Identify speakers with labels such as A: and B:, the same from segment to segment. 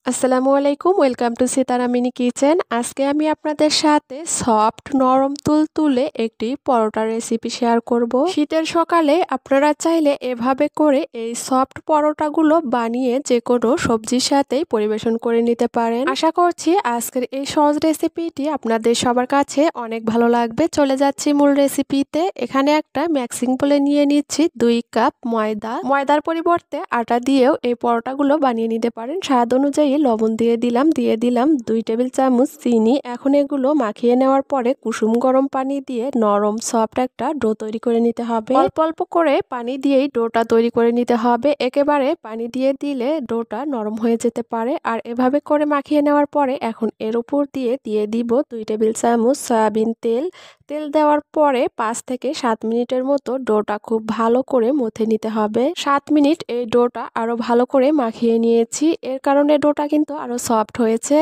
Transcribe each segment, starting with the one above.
A: আসসালামু আলাইকুম, welcome to Sitara mini kitchen. আজকে আমি আপনাদের সাথে সফট নরম তুলতুলে একটি পরোটা রেসিপি শেয়ার করব। শীতের সকালে আপনারা চাইলে এভাবে করে এই সফট পরোটাগুলো বানিয়ে যে কোনো সবজির সাথেই পরিবেশন করে নিতে পারেন। আশা করছি আজকের এই সহজ রেসিপিটি আপনাদের সবার কাছে অনেক ভালো লাগবে। চলে যাচ্ছি মূল রেসিপিতে। এখানে একটা মিক্সিং বলে নিয়ে নিচ্ছি 2 কাপ ময়দা। ময়দার পরিবর্তে আটা দিয়েও এই পরোটাগুলো বানিয়ে নিতে পারেন। স্বাদ অনুযায়ী লবণ দিয়ে দিলাম 2 টেবিল চামচ চিনি। এখন এগুলো মাখিয়ে নেওয়ার পরে কুসুম গরম পানি দিয়ে নরম সফট একটা ডো তৈরি করে নিতে হবে। অল্প অল্প করে পানি দিয়েই ডোটা তৈরি করে নিতে হবে। একেবারে পানি দিয়ে দিলে ডোটা নরম হয়ে যেতে পারে। আর এভাবে করে মাখিয়ে নেওয়ার পরে এখন এর উপর দিয়ে দিব 2 টেবিল চামচ সয়াবিন তেল। তেল দেওয়ার পরে 5 থেকে 7 মিনিটের মতো ডোটা খুব ভালো করে মথে নিতে হবে। 7 মিনিট এই ডোটা আরো ভালো করে মাখিয়ে নিয়েছি। এর কারণে ডোটা কিন্তু আরো সফট হয়েছে।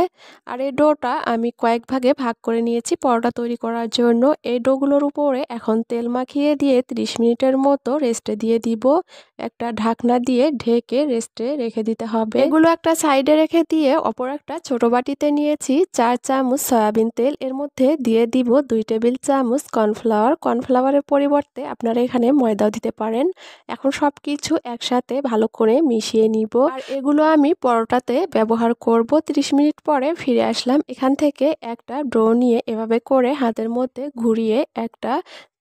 A: আর এই ডোটা আমি কয়েক ভাগে ভাগ করে নিয়েছি পরোটা তৈরি করার জন্য। এই ডোগুলোর উপরে এখন তেল মাখিয়ে দিয়ে 30 মিনিটের মতো রেস্টে দিয়ে দিব। একটা ঢাকনা দিয়ে ঢেকে রেস্টে রেখে দিতে হবে। এগুলো একটা সাইডে রেখে দিয়ে অপর একটা ছোট বাটিতে নিয়েছি 4 চামচ সয়াবিন তেল। এর মধ্যে দিয়ে দিব 2 টেবিল চামচ কর্নফ্লাওয়ার। কর্নফ্লাওয়ারের পরিবর্তে আপনারা এখানে ময়দাও দিতে পারেন। এখন সবকিছু একসাথে ভালো করে মিশিয়ে নিব। আর এগুলো আমি পরোটাতে ব্যবহার করব। 30 মিনিট পরে ফিরে আসলাম। এখান থেকে একটা ডো নিয়ে এভাবে করে হাতের মধ্যে ঘুরিয়ে একটা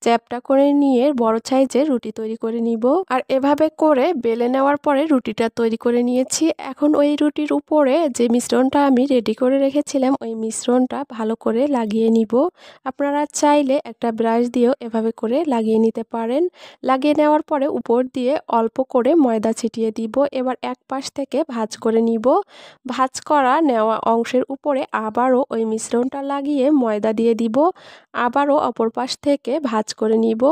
A: চ্যাপটা করে নিয়ে বড় সাইজের রুটি তৈরি করে নিব। আর এভাবে করে বেলে নেওয়ার পরে রুটিটা তৈরি করে নিয়েছি। এখন ওই রুটির উপরে যে মিশ্রণটা আমি রেডি করে রেখেছিলাম ওই মিশ্রণটা ভালো করে লাগিয়ে নিব। আপনারা চাইলে একটা ব্রাশ দিয়েও এভাবে করে লাগিয়ে নিতে পারেন। লাগিয়ে নেওয়ার পরে উপর দিয়ে অল্প করে ময়দা ছিটিয়ে দিব। এবার এক পাশ থেকে ভাঁজ করে নিব। ভাঁজ করা নেওয়া অংশের উপরে আবারও ওই মিশ্রণটা লাগিয়ে ময়দা দিয়ে দিব। আবারও অপর পাশ থেকে ভাঁজ করে নিব।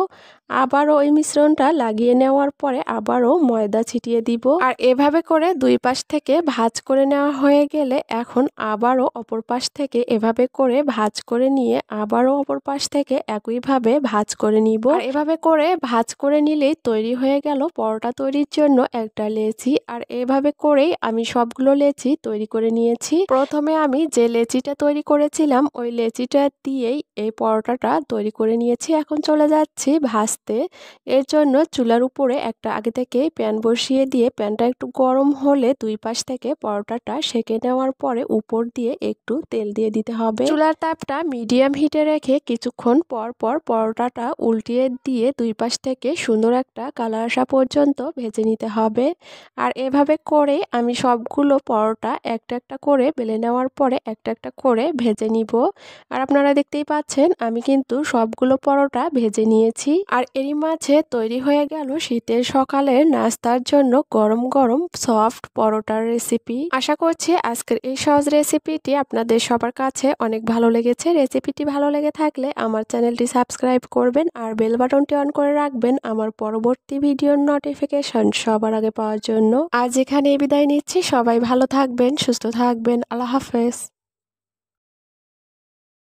A: আবারও ওই মিশ্রণটা লাগিয়ে নেওয়ার পরে আবারও ময়দা ছিটিয়ে দিব। আর এভাবে করে দুই পাশ থেকে ভাঁজ করে নেওয়া হয়ে গেলে এখন আবারও অপর পাশ থেকে এভাবে করে ভাঁজ করে নিয়ে আবারও অপর পাশ থেকে একইভাবে ভাঁজ করে নিব। আর এভাবে করে ভাঁজ করে নিলেই তৈরি হয়ে গেল পরোটা তৈরির জন্য একটা লেচি। আর এভাবে করেই আমি সবগুলো লেচি তৈরি করে নিয়েছি। প্রথমে আমি যে লেচিটা তৈরি করেছিলাম ওই লেচিটা দিয়েই এই পরোটাটা তৈরি করে নিয়েছি। এখন চলে যাচ্ছি ভাজতে। এর জন্য চুলার উপরে একটা আগে থেকেই প্যান বসিয়ে দিয়ে প্যানটা একটু গরম হলে দুই পাশ থেকে পরোটাটা সেঁকে নেওয়ার পরে উপর দিয়ে একটু তেল দিয়ে দিতে হবে। চুলার তাপটা মিডিয়াম হিটে রেখে কিছুক্ষণ পর পর পরোটাটা উল্টিয়ে দিয়ে দুই পাশ থেকে সুন্দর একটা কালার আসা পর্যন্ত ভেজে নিতে হবে। আর এভাবে করে আমি সবগুলো পরোটা একটা একটা করে বেলে নেওয়ার পরে একটা একটা করে ভেজে নিব। আর আপনারা দেখতেই পাচ্ছেন আমি কিন্তু সবগুলো পরোটা ভেজে নিয়েছি। আর এরই মাঝে তৈরি হয়ে গেল শীতের সকালের নাস্তার জন্য গরম গরম সফট পরোটার রেসিপি। আশা করছি আজকের এই সহজ রেসিপিটি আপনাদের সবার কাছে অনেক ভালো লেগেছে। রেসিপিটি ভালো লেগে থাকলে আমার চ্যানেলটি সাবস্ক্রাইব করবেন আর বেল বাটনটি অন করে রাখবেন আমার পরবর্তী ভিডিওর নোটিফিকেশন সবার আগে পাওয়ার জন্য। আজ এখানে বিদায় নিচ্ছি। সবাই ভালো থাকবেন, সুস্থ থাকবেন। আল্লাহ হাফেজ।